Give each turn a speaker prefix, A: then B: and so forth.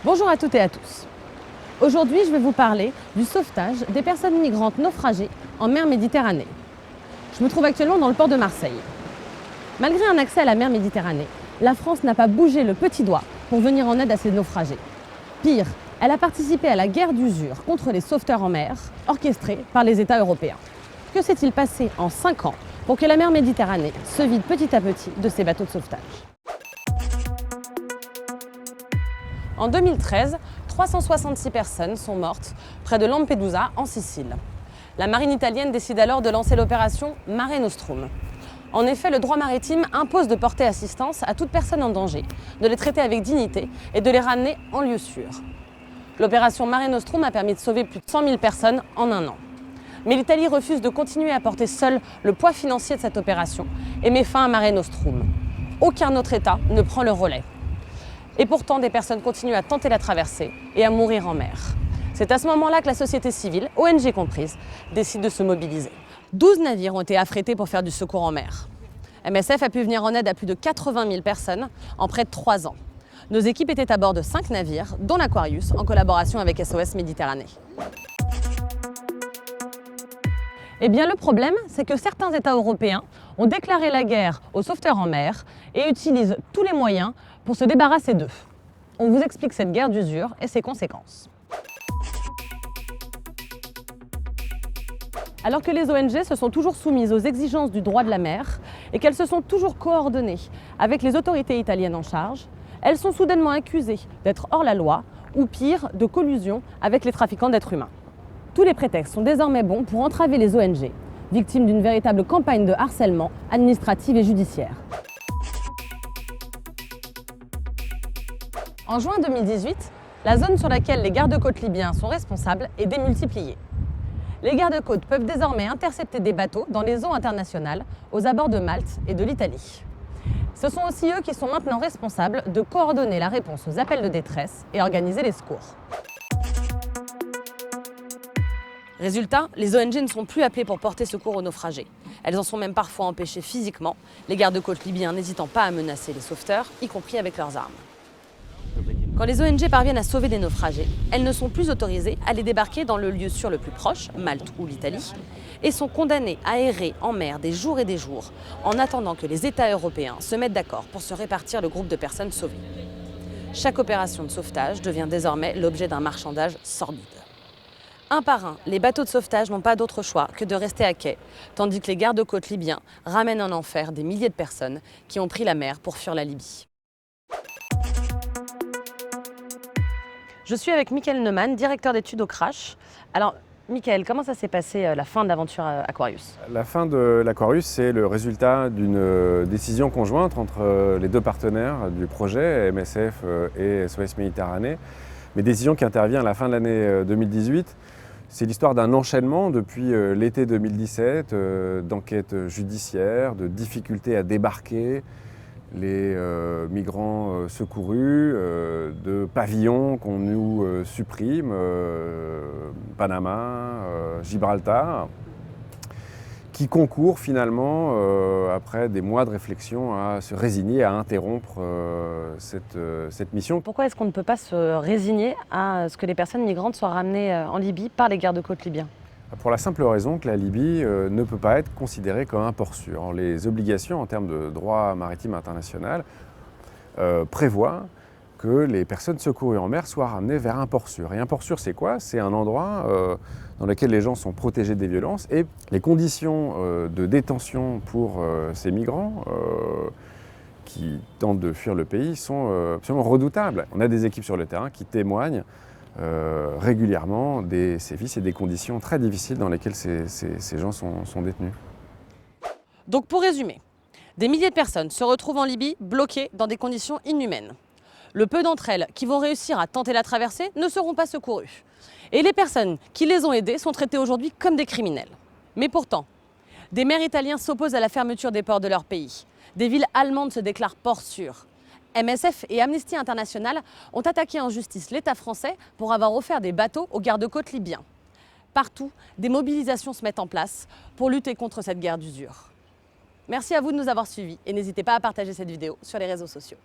A: Bonjour à toutes et à tous. Aujourd'hui, je vais vous parler du sauvetage des personnes migrantes naufragées en mer Méditerranée. Je me trouve actuellement dans le port de Marseille. Malgré un accès à la mer Méditerranée, la France n'a pas bougé le petit doigt pour venir en aide à ces naufragés. Pire, elle a participé à la guerre d'usure contre les sauveteurs en mer, orchestrée par les États européens. Que s'est-il passé en 5 ans pour que la mer Méditerranée se vide petit à petit de ses bateaux de sauvetage ? En 2013, 366 personnes sont mortes près de Lampedusa, en Sicile. La marine italienne décide alors de lancer l'opération Mare Nostrum. En effet, le droit maritime impose de porter assistance à toute personne en danger, de les traiter avec dignité et de les ramener en lieu sûr. L'opération Mare Nostrum a permis de sauver plus de 100 000 personnes en un an. Mais l'Italie refuse de continuer à porter seule le poids financier de cette opération et met fin à Mare Nostrum. Aucun autre État ne prend le relais. Et pourtant, des personnes continuent à tenter la traversée et à mourir en mer. C'est à ce moment-là que la société civile, ONG comprise, décide de se mobiliser. 12 navires ont été affrétés pour faire du secours en mer. MSF a pu venir en aide à plus de 80 000 personnes en près de 3 ans. Nos équipes étaient à bord de 5 navires, dont l'Aquarius, en collaboration avec SOS Méditerranée. Eh bien, le problème, c'est que certains États européens ont déclaré la guerre aux sauveteurs en mer et utilisent tous les moyens pour se débarrasser d'eux. On vous explique cette guerre d'usure et ses conséquences. Alors que les ONG se sont toujours soumises aux exigences du droit de la mer et qu'elles se sont toujours coordonnées avec les autorités italiennes en charge, elles sont soudainement accusées d'être hors la loi ou pire, de collusion avec les trafiquants d'êtres humains. Tous les prétextes sont désormais bons pour entraver les ONG, victimes d'une véritable campagne de harcèlement administratif et judiciaire. En juin 2018, la zone sur laquelle les gardes-côtes libyens sont responsables est démultipliée. Les gardes-côtes peuvent désormais intercepter des bateaux dans les eaux internationales aux abords de Malte et de l'Italie. Ce sont aussi eux qui sont maintenant responsables de coordonner la réponse aux appels de détresse et organiser les secours. Résultat, les ONG ne sont plus appelées pour porter secours aux naufragés. Elles en sont même parfois empêchées physiquement, les gardes-côtes libyens n'hésitant pas à menacer les sauveteurs, y compris avec leurs armes. Quand les ONG parviennent à sauver des naufragés, elles ne sont plus autorisées à les débarquer dans le lieu sûr le plus proche, Malte ou l'Italie, et sont condamnées à errer en mer des jours et des jours, en attendant que les États européens se mettent d'accord pour se répartir le groupe de personnes sauvées. Chaque opération de sauvetage devient désormais l'objet d'un marchandage sordide. Un par un, les bateaux de sauvetage n'ont pas d'autre choix que de rester à quai, tandis que les gardes-côtes libyens ramènent en enfer des milliers de personnes qui ont pris la mer pour fuir la Libye. Je suis avec Michael Neumann, directeur d'études au Crash. Alors, Michael, comment ça s'est passé la fin de l'aventure Aquarius ?
B: La fin de l'Aquarius, c'est le résultat d'une décision conjointe entre les deux partenaires du projet, MSF et SOS Méditerranée, mais décision qui intervient à la fin de l'année 2018. C'est l'histoire d'un enchaînement depuis l'été 2017, d'enquêtes judiciaires, de difficultés à débarquer les migrants secourus, de pavillons qu'on nous supprime, Panama, Gibraltar, qui concourent finalement, après des mois de réflexion, à se résigner, à interrompre cette mission.
A: Pourquoi est-ce qu'on ne peut pas se résigner à ce que les personnes migrantes soient ramenées en Libye par les gardes-côtes libyens ?
B: Pour la simple raison que la Libye ne peut pas être considérée comme un port sûr. Les obligations en termes de droit maritime international prévoient que les personnes secourues en mer soient ramenées vers un port sûr. Et un port sûr, c'est quoi ? C'est un endroit dans lequel les gens sont protégés des violences et les conditions de détention pour ces migrants qui tentent de fuir le pays sont absolument redoutables. On a des équipes sur le terrain qui témoignent régulièrement des sévices et des conditions très difficiles dans lesquelles ces gens sont détenus.
A: Donc pour résumer, des milliers de personnes se retrouvent en Libye bloquées dans des conditions inhumaines. Le peu d'entre elles qui vont réussir à tenter la traversée ne seront pas secourues. Et les personnes qui les ont aidées sont traitées aujourd'hui comme des criminels. Mais pourtant, des maires italiens s'opposent à la fermeture des ports de leur pays. Des villes allemandes se déclarent ports sûrs. MSF et Amnesty International ont attaqué en justice l'État français pour avoir offert des bateaux aux gardes-côtes libyens. Partout, des mobilisations se mettent en place pour lutter contre cette guerre d'usure. Merci à vous de nous avoir suivis et n'hésitez pas à partager cette vidéo sur les réseaux sociaux.